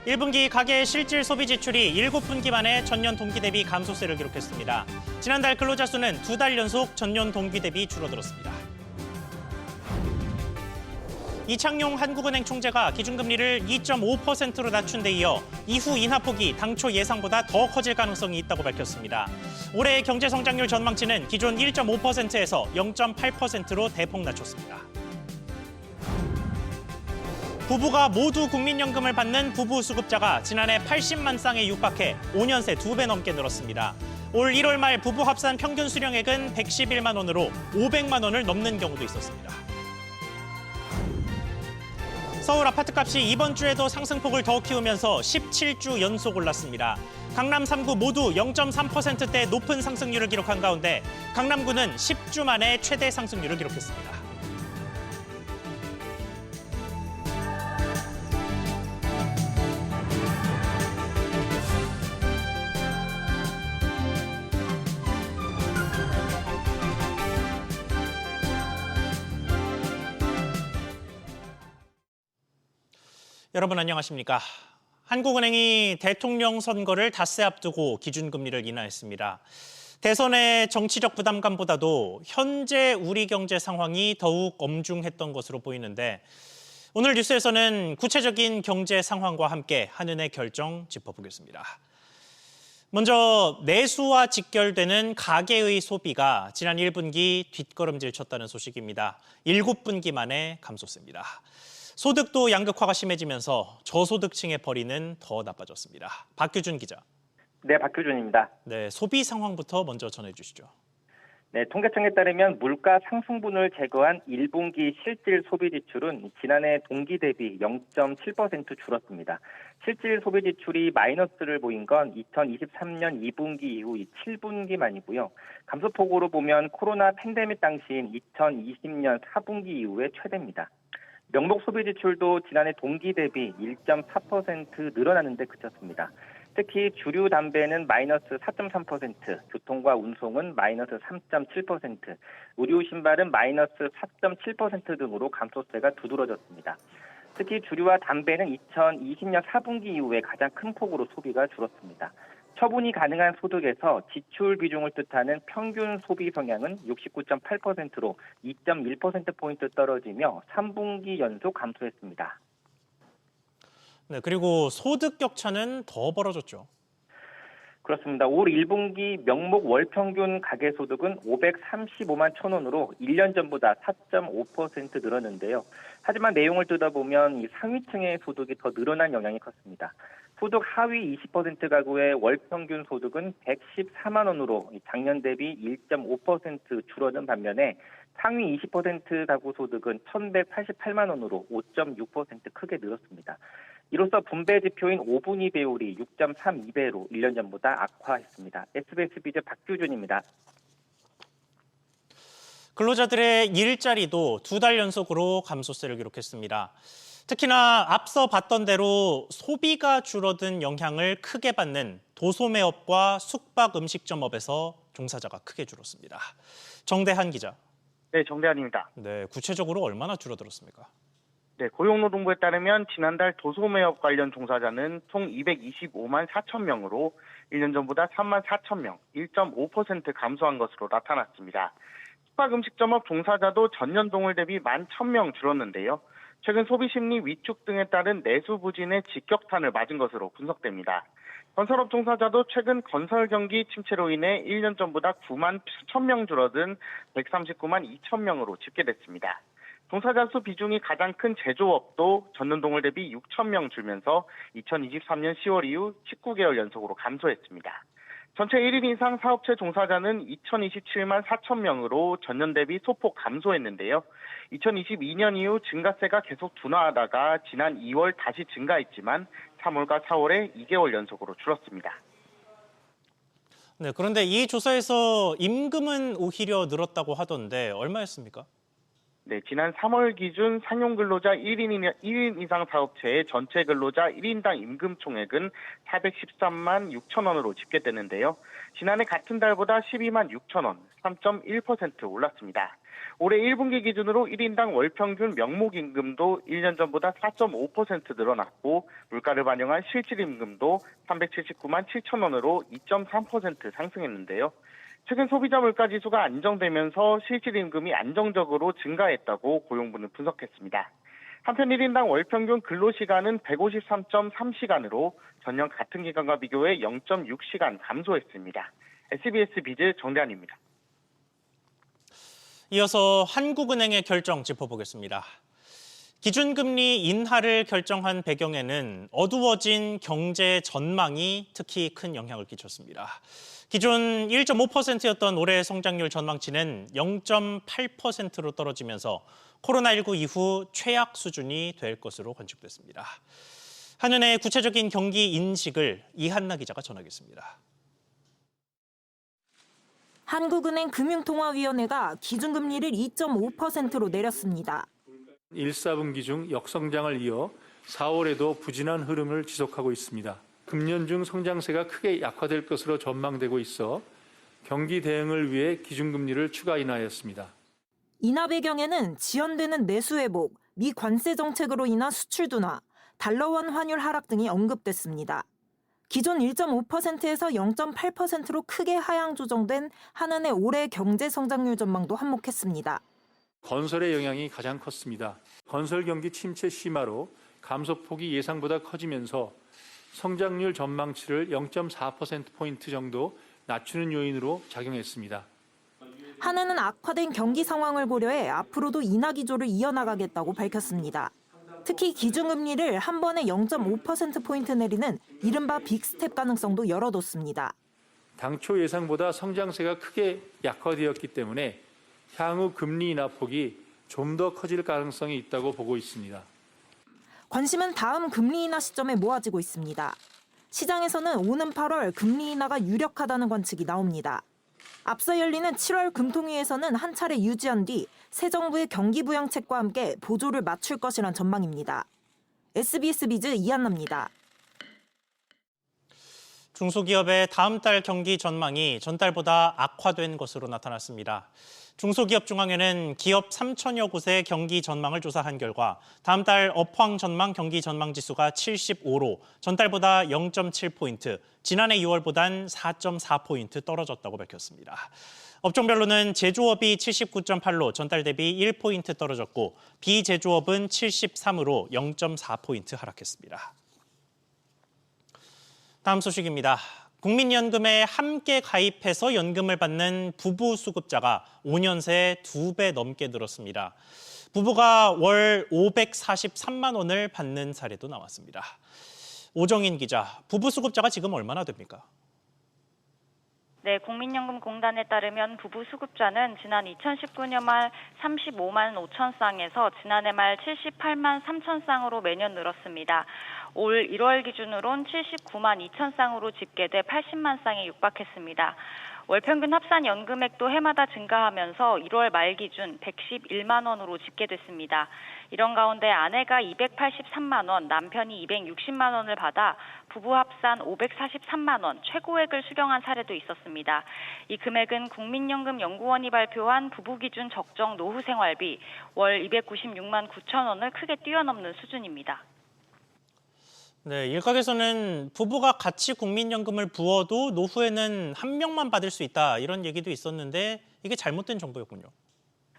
1분기 가계 실질 소비 지출이 7분기 만에 전년 동기 대비 감소세를 기록했습니다. 지난달 근로자 수는 2달 연속 전년 동기 대비 줄어들었습니다. 이창용 한국은행 총재가 기준금리를 2.5%로 낮춘 데 이어 이후 인하폭이 당초 예상보다 더 커질 가능성이 있다고 밝혔습니다. 올해 경제 성장률 전망치는 기존 1.5%에서 0.8%로 대폭 낮췄습니다. 부부가 모두 국민연금을 받는 부부수급자가 지난해 80만 쌍에 육박해 5년 새 2배 넘게 늘었습니다. 올 1월 말 부부 합산 평균 수령액은 111만 원으로 500만 원을 넘는 경우도 있었습니다. 서울 아파트값이 이번 주에도 상승폭을 더 키우면서 17주 연속 올랐습니다. 강남 3구 모두 0.3%대 높은 상승률을 기록한 가운데 강남구는 10주 만에 최대 상승률을 기록했습니다. 여러분 안녕하십니까? 한국은행이 대통령 선거를 닷새 앞두고 기준금리를 인하했습니다. 대선의 정치적 부담감보다도 현재 우리 경제 상황이 더욱 엄중했던 것으로 보이는데 오늘 뉴스에서는 구체적인 경제 상황과 함께 한은의 결정 짚어보겠습니다. 먼저 내수와 직결되는 가계의 소비가 지난 1분기 뒷걸음질 쳤다는 소식입니다. 7분기 만에 감소세입니다. 소득도 양극화가 심해지면서 저소득층의 벌이는 더 나빠졌습니다. 박규준 기자. 네, 박규준입니다. 네, 소비 상황부터 먼저 전해주시죠. 네, 통계청에 따르면 물가 상승분을 제거한 1분기 실질 소비 지출은 지난해 동기 대비 0.7% 줄었습니다. 실질 소비 지출이 마이너스를 보인 건 2023년 2분기 이후 7분기만이고요. 감소폭으로 보면 코로나 팬데믹 당시인 2020년 4분기 이후에 최대입니다. 명목 소비 지출도 지난해 동기 대비 1.4% 늘어나는 데 그쳤습니다. 특히 주류 담배는 마이너스 4.3%, 교통과 운송은 마이너스 3.7%, 의류 신발은 마이너스 4.7% 등으로 감소세가 두드러졌습니다. 특히 주류와 담배는 2020년 4분기 이후에 가장 큰 폭으로 소비가 줄었습니다. 처분이 가능한 소득에서 지출 비중을 뜻하는 평균 소비 성향은 69.8%로 2.1%포인트 떨어지며 3분기 연속 감소했습니다. 네, 그리고 소득 격차는 더 벌어졌죠. 그렇습니다. 올 1분기 명목 월평균 가계소득은 535만 천 원으로 1년 전보다 4.5% 늘었는데요. 하지만 내용을 뜯어보면 이 상위층의 소득이 더 늘어난 영향이 컸습니다. 소득 하위 20% 가구의 월평균 소득은 114만 원으로 작년 대비 1.5% 줄어든 반면에 상위 20% 가구 소득은 1,188만 원으로 5.6% 크게 늘었습니다. 이로써 분배 지표인 5분위 배율이 6.32배로 1년 전보다 악화했습니다. SBS 비즈 박규준입니다. 근로자들의 일자리도 2달 연속으로 감소세를 기록했습니다. 특히나 앞서 봤던 대로 소비가 줄어든 영향을 크게 받는 도소매업과 숙박음식점업에서 종사자가 크게 줄었습니다. 정대한 기자. 네, 정대한입니다. 네, 구체적으로 얼마나 줄어들었습니까? 네, 고용노동부에 따르면 지난달 도소매업 관련 종사자는 총 225만 4천 명으로 1년 전보다 3만 4천 명, 1.5% 감소한 것으로 나타났습니다. 숙박음식점업 종사자도 전년 동월 대비 1만 1,000명 줄었는데요. 최근 소비심리 위축 등에 따른 내수 부진의 직격탄을 맞은 것으로 분석됩니다. 건설업 종사자도 최근 건설 경기 침체로 인해 1년 전보다 9만 1,000명 줄어든 139만 2천 명으로 집계됐습니다. 종사자 수 비중이 가장 큰 제조업도 전년 동월 대비 6천 명 줄면서 2023년 10월 이후 19개월 연속으로 감소했습니다. 전체 1인 이상 사업체 종사자는 2027만 4천 명으로 전년 대비 소폭 감소했는데요. 2022년 이후 증가세가 계속 둔화하다가 지난 2월 다시 증가했지만 3월과 4월에 2개월 연속으로 줄었습니다. 네, 그런데 이 조사에서 임금은 오히려 늘었다고 하던데 얼마였습니까? 네, 지난 3월 기준 상용근로자 1인 이상 사업체의 전체 근로자 1인당 임금 총액은 413만 6천 원으로 집계됐는데요. 지난해 같은 달보다 12만 6천 원, 3.1% 올랐습니다. 올해 1분기 기준으로 1인당 월 평균 명목임금도 1년 전보다 4.5% 늘어났고 물가를 반영한 실질임금도 379만 7천 원으로 2.3% 상승했는데요. 최근 소비자 물가지수가 안정되면서 실질임금이 안정적으로 증가했다고 고용부는 분석했습니다. 한편 1인당 월 평균 근로시간은 153.3시간으로 전년 같은 기간과 비교해 0.6시간 감소했습니다. SBS 비즈 정대한입니다. 이어서 한국은행의 결정 짚어보겠습니다. 기준금리 인하를 결정한 배경에는 어두워진 경제 전망이 특히 큰 영향을 끼쳤습니다. 기존 1.5%였던 올해 성장률 전망치는 0.8%로 떨어지면서 코로나19 이후 최악 수준이 될 것으로 관측됐습니다. 한은의 구체적인 경기 인식을 이한나 기자가 전하겠습니다. 한국은행 금융통화위원회가 기준금리를 2.5%로 내렸습니다. 1, 4분기 중 역성장을 이어 4월에도 부진한 흐름을 지속하고 있습니다. 금년 중 성장세가 크게 약화될 것으로 전망되고 있어 경기 대응을 위해 기준금리를 추가 인하했습니다. 인하 배경에는 지연되는 내수 회복, 미 관세 정책으로 인한 수출 둔화, 달러원 환율 하락 등이 언급됐습니다. 기존 1.5%에서 0.8%로 크게 하향 조정된 한은의 올해 경제 성장률 전망도 한몫했습니다. 건설의 영향이 가장 컸습니다. 건설 경기 침체 심화로 감소폭이 예상보다 커지면서 성장률 전망치를 0.4%포인트 정도 낮추는 요인으로 작용했습니다. 한은은 악화된 경기 상황을 고려해 앞으로도 인하 기조를 이어나가겠다고 밝혔습니다. 특히 기준금리를 한 번에 0.5%포인트 내리는 이른바 빅스텝 가능성도 열어뒀습니다. 당초 예상보다 성장세가 크게 약화되었기 때문에 향후 금리 인하 폭이 좀 더 커질 가능성이 있다고 보고 있습니다. 관심은 다음 금리 인하 시점에 모아지고 있습니다. 시장에서는 오는 8월 금리 인하가 유력하다는 관측이 나옵니다. 앞서 열리는 7월 금통위에서는 한 차례 유지한 뒤 새 정부의 경기 부양책과 함께 보조를 맞출 것이란 전망입니다. SBS 비즈 이한나입니다. 중소기업의 다음 달 경기 전망이 전달보다 악화된 것으로 나타났습니다. 중소기업중앙회는 기업 3천여 곳의 경기 전망을 조사한 결과 다음 달 업황 전망 경기 전망 지수가 75로 전달보다 0.7포인트, 지난해 2월보단 4.4포인트 떨어졌다고 밝혔습니다. 업종별로는 제조업이 79.8로 전달 대비 1포인트 떨어졌고 비제조업은 73으로 0.4포인트 하락했습니다. 다음 소식입니다. 국민연금에 함께 가입해서 연금을 받는 부부 수급자가 5년 새 2배 넘게 늘었습니다. 부부가 월 543만 원을 받는 사례도 나왔습니다. 오정인 기자, 부부 수급자가 지금 얼마나 됩니까? 네, 국민연금공단에 따르면 부부 수급자는 지난 2019년 말 35만 5천 쌍에서 지난해 말 78만 3천 쌍으로 매년 늘었습니다. 올 1월 기준으론 79만 2천 쌍으로 집계돼 80만 쌍에 육박했습니다. 월 평균 합산 연금액도 해마다 증가하면서 1월 말 기준 111만 원으로 집계됐습니다. 이런 가운데 아내가 283만 원, 남편이 260만 원을 받아 부부 합산 543만 원, 최고액을 수령한 사례도 있었습니다. 이 금액은 국민연금연구원이 발표한 부부 기준 적정 노후 생활비 월 296만 9천 원을 크게 뛰어넘는 수준입니다. 네, 일각에서는 부부가 같이 국민연금을 부어도 노후에는 한 명만 받을 수 있다 이런 얘기도 있었는데 이게 잘못된 정보였군요.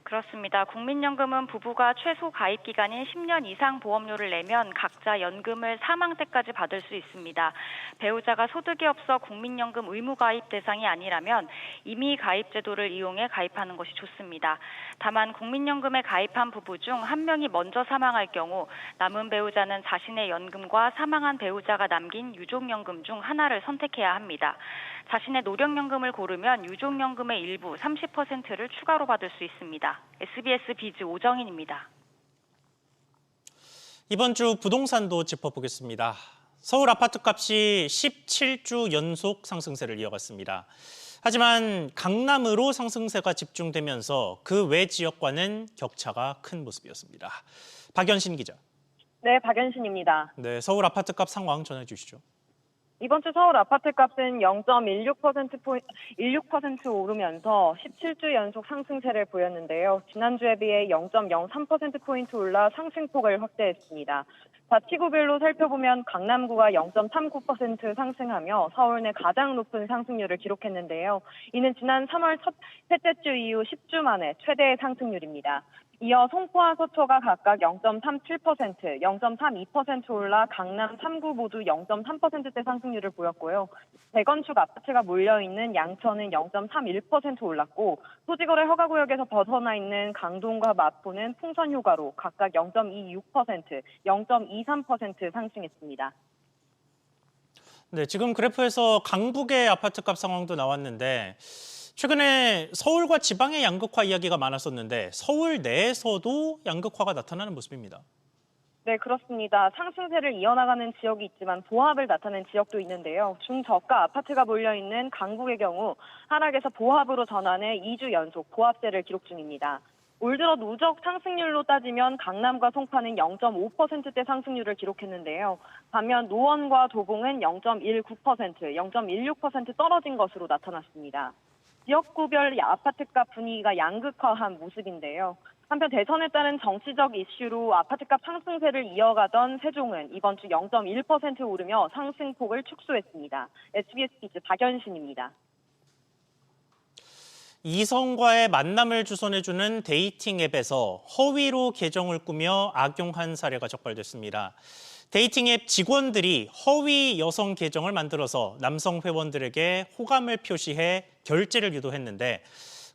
그렇습니다. 국민연금은 부부가 최소 가입 기간인 10년 이상 보험료를 내면 각자 연금을 사망 때까지 받을 수 있습니다. 배우자가 소득이 없어 국민연금 의무 가입 대상이 아니라면 임의 가입 제도를 이용해 가입하는 것이 좋습니다. 다만 국민연금에 가입한 부부 중 한 명이 먼저 사망할 경우 남은 배우자는 자신의 연금과 사망한 배우자가 남긴 유족연금 중 하나를 선택해야 합니다. 자신의 노령연금을 고르면 유족연금의 일부 30%를 추가로 받을 수 있습니다. SBS 비즈 오정인입니다. 이번 주 부동산도 짚어보겠습니다. 서울 아파트값이 17주 연속 상승세를 이어갔습니다. 하지만 강남으로 상승세가 집중되면서 그 외 지역과는 격차가 큰 모습이었습니다. 박연신 기자. 네, 박연신입니다. 네, 서울 아파트값 상황 전해주시죠. 이번 주 서울 아파트 값은 0.16% 오르면서 17주 연속 상승세를 보였는데요. 지난주에 비해 0.03%포인트 올라 상승폭을 확대했습니다. 자치구별로 살펴보면 강남구가 0.39% 상승하며 서울 내 가장 높은 상승률을 기록했는데요. 이는 지난 3월 셋째 주 이후 10주 만에 최대 상승률입니다. 이어 송포와 서초가 각각 0.37%, 0.32% 올라 강남 3구 모두 0.3%대 상승률을 보였고요. 재건축 아파트가 몰려있는 양천은 0.31% 올랐고 토지거래 허가구역에서 벗어나 있는 강동과 마포는 풍선 효과로 각각 0.26%, 0.23% 상승했습니다. 네, 지금 그래프에서 강북의 아파트값 상황도 나왔는데 최근에 서울과 지방의 양극화 이야기가 많았었는데 서울 내에서도 양극화가 나타나는 모습입니다. 네, 그렇습니다. 상승세를 이어나가는 지역이 있지만 보합을 나타낸 지역도 있는데요. 중저가 아파트가 몰려있는 강북의 경우 하락에서 보합으로 전환해 2주 연속 보합세를 기록 중입니다. 올 들어 누적 상승률로 따지면 강남과 송파는 0.5%대 상승률을 기록했는데요. 반면 노원과 도봉은 0.19%, 0.16% 떨어진 것으로 나타났습니다. 지역구별 아파트값 분위기가 양극화한 모습인데요. 한편 대선에 따른 정치적 이슈로 아파트값 상승세를 이어가던 세종은 이번 주 0.1% 오르며 상승폭을 축소했습니다. SBS 키즈 박연신입니다. 이성과의 만남을 주선해주는 데이팅 앱에서 허위로 계정을 꾸며 악용한 사례가 적발됐습니다. 데이팅 앱 직원들이 허위 여성 계정을 만들어서 남성 회원들에게 호감을 표시해 결제를 유도했는데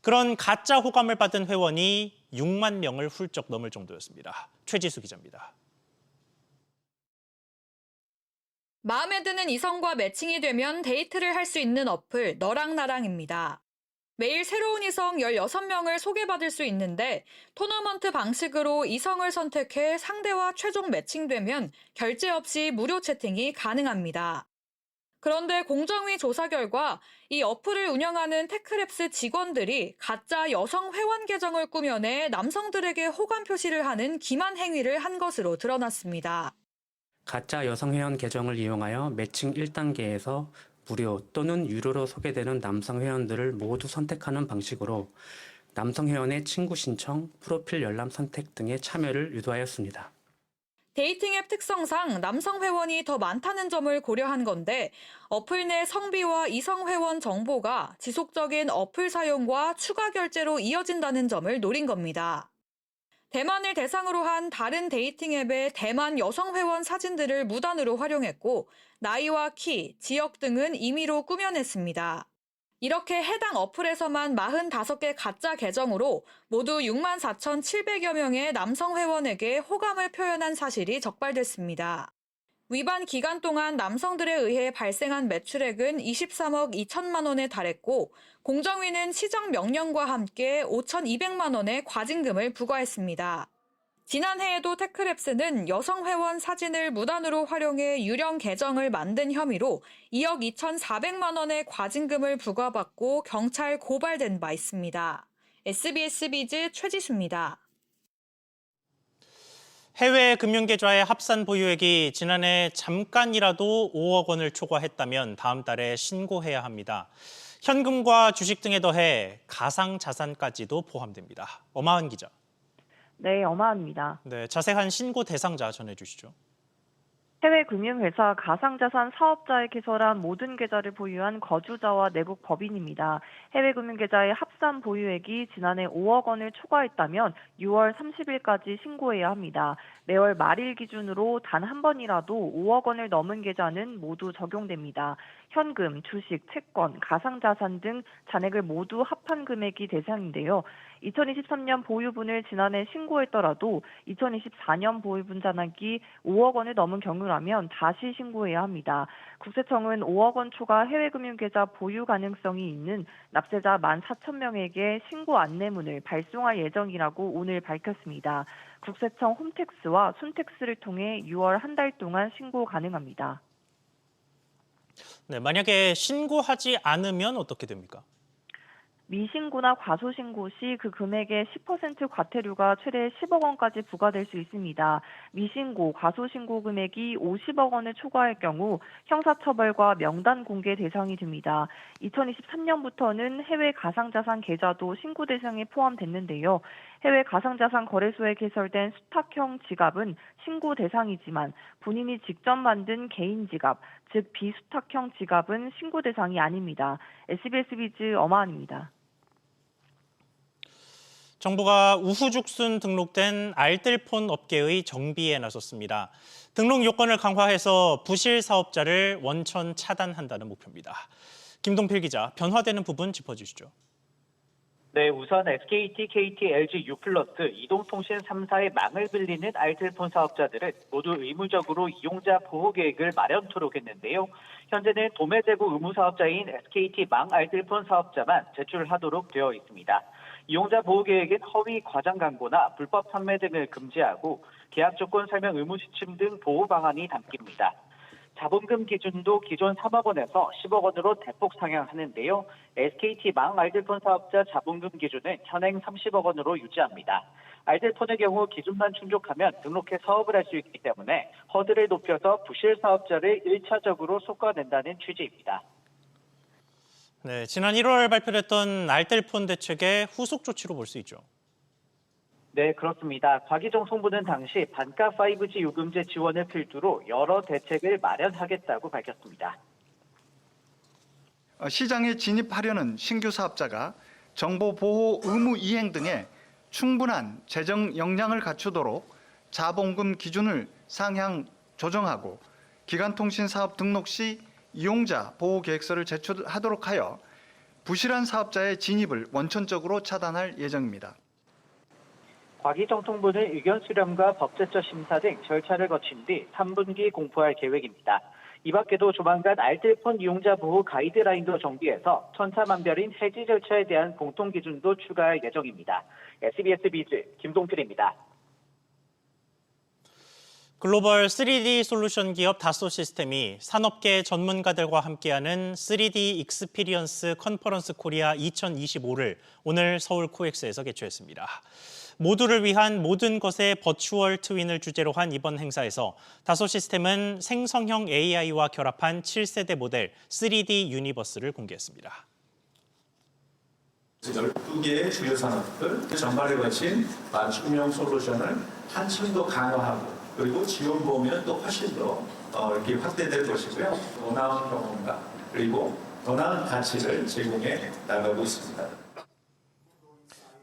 그런 가짜 호감을 받은 회원이 6만 명을 훌쩍 넘을 정도였습니다. 최지수 기자입니다. 마음에 드는 이성과 매칭이 되면 데이트를 할 수 있는 어플 너랑나랑입니다. 매일 새로운 이성 16명을 소개받을 수 있는데 토너먼트 방식으로 이성을 선택해 상대와 최종 매칭되면 결제 없이 무료 채팅이 가능합니다. 그런데 공정위 조사 결과 이 어플을 운영하는 테크랩스 직원들이 가짜 여성 회원 계정을 꾸며내 남성들에게 호감 표시를 하는 기만 행위를 한 것으로 드러났습니다. 가짜 여성 회원 계정을 이용하여 매칭 1단계에서 무료 또는 유료로 소개되는 남성 회원들을 모두 선택하는 방식으로 남성 회원의 친구 신청, 프로필 열람 선택 등의 참여를 유도하였습니다. 데이팅 앱 특성상 남성 회원이 더 많다는 점을 고려한 건데 어플 내 성비와 이성 회원 정보가 지속적인 어플 사용과 추가 결제로 이어진다는 점을 노린 겁니다. 대만을 대상으로 한 다른 데이팅 앱의 대만 여성 회원 사진들을 무단으로 활용했고 나이와 키, 지역 등은 임의로 꾸며냈습니다. 이렇게 해당 어플에서만 45개 가짜 계정으로 모두 64,700여 명의 남성 회원에게 호감을 표현한 사실이 적발됐습니다. 위반 기간 동안 남성들에 의해 발생한 매출액은 23억 2천만 원에 달했고 공정위는 시정 명령과 함께 5,200만 원의 과징금을 부과했습니다. 지난해에도 테크랩스는 여성 회원 사진을 무단으로 활용해 유령 계정을 만든 혐의로 2억 2,400만 원의 과징금을 부과받고 경찰 고발된 바 있습니다. SBS 비즈 최지수입니다. 해외 금융계좌의 합산 보유액이 지난해 잠깐이라도 5억 원을 초과했다면 다음 달에 신고해야 합니다. 현금과 주식 등에 더해 가상자산까지도 포함됩니다. 엄하은 기자. 네, 엄하입니다. 네, 자세한 신고 대상자 전해주시죠. 해외 금융회사 가상자산 사업자에 개설한 모든 계좌를 보유한 거주자와 내국 법인입니다. 해외 금융계좌의 합산 보유액이 지난해 5억 원을 초과했다면 6월 30일까지 신고해야 합니다. 매월 말일 기준으로 단 한 번이라도 5억 원을 넘은 계좌는 모두 적용됩니다. 현금, 주식, 채권, 가상자산 등 잔액을 모두 합한 금액이 대상인데요. 2023년 보유분을 지난해 신고했더라도 2024년 보유분 잔액이 5억 원을 넘은 경우라면 다시 신고해야 합니다. 국세청은 5억 원 초과 해외금융계좌 보유 가능성이 있는 납세자 14,000명에게 신고 안내문을 발송할 예정이라고 오늘 밝혔습니다. 국세청 홈택스와 순택스를 통해 6월 한 달 동안 신고 가능합니다. 네, 만약에 신고하지 않으면 어떻게 됩니까? 미신고나 과소신고 시 그 금액의 10% 과태료가 최대 10억 원까지 부과될 수 있습니다. 미신고, 과소신고 금액이 50억 원을 초과할 경우 형사처벌과 명단 공개 대상이 됩니다. 2023년부터는 해외 가상자산 계좌도 신고 대상에 포함됐는데요. 해외 가상자산 거래소에 개설된 수탁형 지갑은 신고 대상이지만 본인이 직접 만든 개인 지갑, 즉 비수탁형 지갑은 신고 대상이 아닙니다. SBS 비즈 엄하은입니다. 정부가 우후죽순 등록된 알뜰폰 업계의 정비에 나섰습니다. 등록 요건을 강화해서 부실 사업자를 원천 차단한다는 목표입니다. 김동필 기자, 변화되는 부분 짚어주시죠. 네, 우선 SKT, KT, LG, U+, 이동통신 3사의 망을 빌리는 알뜰폰 사업자들은 모두 의무적으로 이용자 보호 계획을 마련토록 했는데요. 현재는 도매 재고 의무 사업자인 SKT 망 알뜰폰 사업자만 제출하도록 되어 있습니다. 이용자 보호 계획은 허위 과장 광고나 불법 판매 등을 금지하고 계약 조건 설명 의무 지침 등 보호 방안이 담깁니다. 자본금 기준도 기존 3억 원에서 10억 원으로 대폭 상향하는데요. SKT 망 알뜰폰 사업자 자본금 기준은 현행 30억 원으로 유지합니다. 알뜰폰의 경우 기준만 충족하면 등록해 사업을 할 수 있기 때문에 허들을 높여서 부실 사업자를 1차적으로 솎아낸다는 취지입니다. 네, 지난 1월 발표됐던 알뜰폰 대책의 후속 조치로 볼 수 있죠. 네, 그렇습니다. 곽희정 총부는 당시 반가 5G 요금제 지원을 필두로 여러 대책을 마련하겠다고 밝혔습니다. 시장에 진입하려는 신규 사업자가 정보 보호 의무 이행 등의 충분한 재정 역량을 갖추도록 자본금 기준을 상향 조정하고 기간통신 사업 등록 시 이용자 보호 계획서를 제출하도록 하여 부실한 사업자의 진입을 원천적으로 차단할 예정입니다. 곽희정 총부는 의견 수렴과 법제처 심사 등 절차를 거친 뒤 3분기 공포할 계획입니다. 이 밖에도 조만간 알뜰폰 이용자 보호 가이드라인도 정비해서 천차만별인 해지 절차에 대한 공통 기준도 추가할 예정입니다. SBS 비즈 김동필입니다. 글로벌 3D 솔루션 기업 다소 시스템이 산업계 전문가들과 함께하는 3D 익스피리언스 컨퍼런스 코리아 2025를 오늘 서울 코엑스에서 개최했습니다. 모두를 위한 모든 것의 버추얼 트윈을 주제로 한 이번 행사에서 다소 시스템은 생성형 AI와 결합한 7세대 모델 3D 유니버스를 공개했습니다. 12개의 주요 산업들 전반에 거친 맞춤형 솔루션을 한층 더 강화하고 그리고 지원 범위는 또 훨씬 더 이렇게 확대될 것이고요. 더 나은 경험과 그리고 더 나은 가치를 제공해 나가고 있습니다.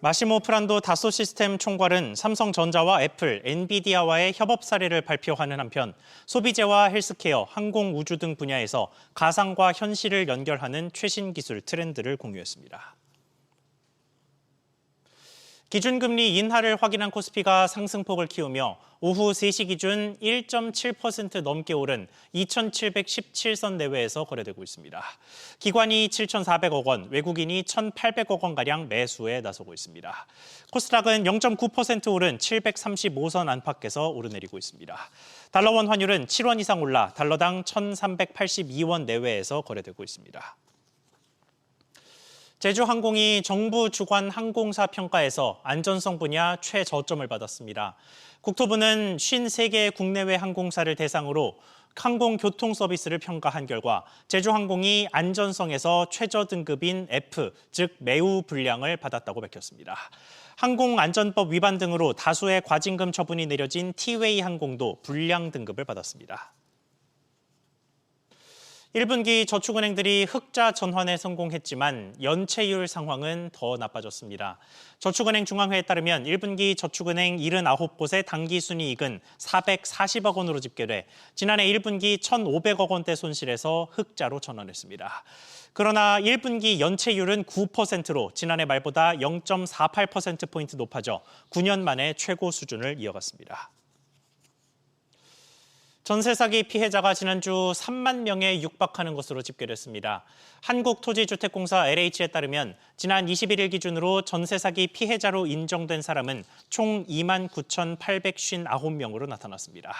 마시모 프란도 다소 시스템 총괄은 삼성전자와 애플, 엔비디아와의 협업 사례를 발표하는 한편 소비재와 헬스케어, 항공, 우주 등 분야에서 가상과 현실을 연결하는 최신 기술 트렌드를 공유했습니다. 기준금리 인하를 확인한 코스피가 상승폭을 키우며 오후 3시 기준 1.7% 넘게 오른 2,717선 내외에서 거래되고 있습니다. 기관이 7,400억 원, 외국인이 1,800억 원가량 매수에 나서고 있습니다. 코스닥은 0.9% 오른 735선 안팎에서 오르내리고 있습니다. 달러원 환율은 7원 이상 올라 달러당 1,382원 내외에서 거래되고 있습니다. 제주항공이 정부 주관 항공사 평가에서 안전성 분야 최저점을 받았습니다. 국토부는 53개 국내외 항공사를 대상으로 항공교통 서비스를 평가한 결과 제주항공이 안전성에서 최저 등급인 F, 즉 매우 불량을 받았다고 밝혔습니다. 항공안전법 위반 등으로 다수의 과징금 처분이 내려진 티웨이 항공도 불량 등급을 받았습니다. 1분기 저축은행들이 흑자 전환에 성공했지만 연체율 상황은 더 나빠졌습니다. 저축은행 중앙회에 따르면 1분기 저축은행 79곳의 당기순이익은 440억 원으로 집계돼 지난해 1분기 1,500억 원대 손실에서 흑자로 전환했습니다. 그러나 1분기 연체율은 9%로 지난해 말보다 0.48%포인트 높아져 9년 만에 최고 수준을 이어갔습니다. 전세 사기 피해자가 지난주 3만 명에 육박하는 것으로 집계됐습니다. 한국토지주택공사 LH에 따르면 지난 21일 기준으로 전세 사기 피해자로 인정된 사람은 총 2만 9,859명으로 나타났습니다.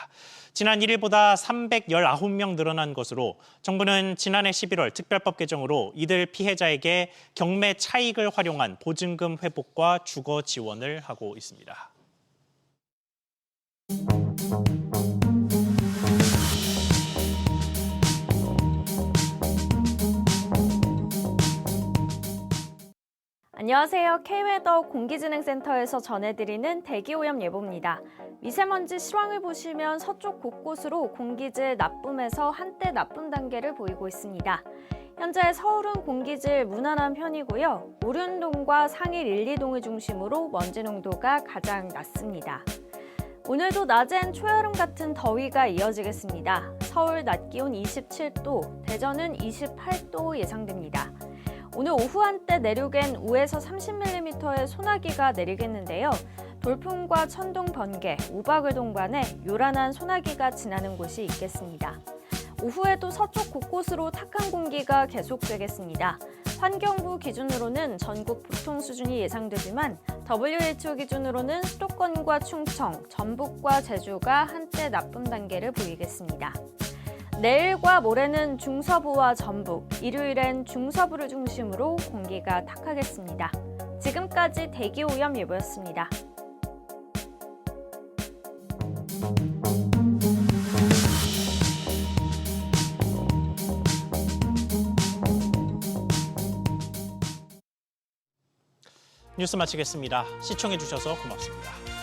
지난 1일보다 319명 늘어난 것으로 정부는 지난해 11월 특별법 개정으로 이들 피해자에게 경매 차익을 활용한 보증금 회복과 주거 지원을 하고 있습니다. 안녕하세요. K웨더 공기진흥센터에서 전해드리는 대기오염 예보입니다. 미세먼지 실황을 보시면 서쪽 곳곳으로 공기질 나쁨에서 한때 나쁨 단계를 보이고 있습니다. 현재 서울은 공기질 무난한 편이고요. 오륜동과 상일 1, 2동을 중심으로 먼지 농도가 가장 낮습니다. 오늘도 낮엔 초여름 같은 더위가 이어지겠습니다. 서울 낮 기온 27도, 대전은 28도 예상됩니다. 오늘 오후 한때 내륙엔 5에서 30mm의 소나기가 내리겠는데요. 돌풍과 천둥, 번개, 우박을 동반해 요란한 소나기가 지나는 곳이 있겠습니다. 오후에도 서쪽 곳곳으로 탁한 공기가 계속되겠습니다. 환경부 기준으로는 전국 보통 수준이 예상되지만 WHO 기준으로는 수도권과 충청, 전북과 제주가 한때 나쁨 단계를 보이겠습니다. 내일과 모레는 중서부와 전북, 일요일엔 중서부를 중심으로 공기가 탁하겠습니다. 지금까지 대기오염 예보였습니다. 뉴스 마치겠습니다. 시청해주셔서 고맙습니다.